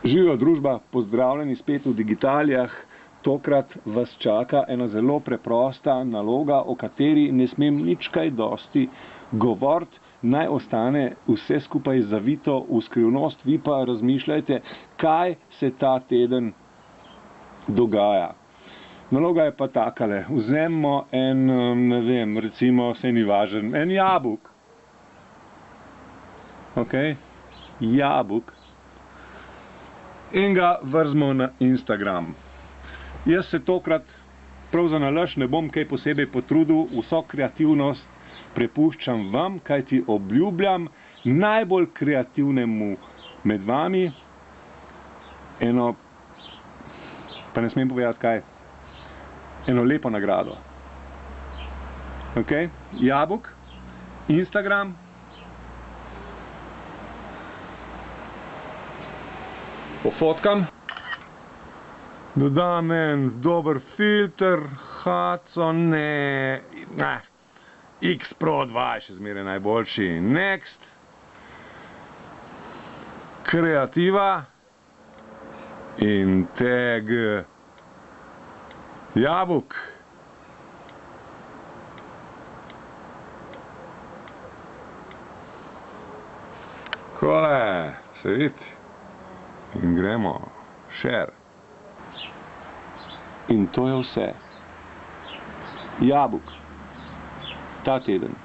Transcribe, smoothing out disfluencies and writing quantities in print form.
Živijo družba, pozdravljeni spet v Digitalijah. Tokrat vas čaka ena zelo preprosta naloga, o kateri ne smem nič kaj dosti govoriti. Naj ostane vse skupaj zavito v skrivnost, vi pa razmišljajte, kaj se ta teden dogaja. Naloga je pa takale. Vzemimo en, ne vem, recimo, saj ni važen, en jabolk. Ok? Jabolk. In ga vrzmo na Instagram. Jaz se tokrat prav za nalašč ne bom kaj posebej potrudil, vso kreativnost prepuščam vam, kajti obljubljam najbolj kreativnemu med vami eno, pa ne smem povedati kaj, eno lepo nagrado. Ok? Jabolk, Instagram, pofotkam, dodam en dober filter, Haco, X Pro 2 je še zmeraj najboljši, next, kreativa in tag jabolk. Kole, se vidi. In gremo, share. In to je vse. Jabolk. Ta teden.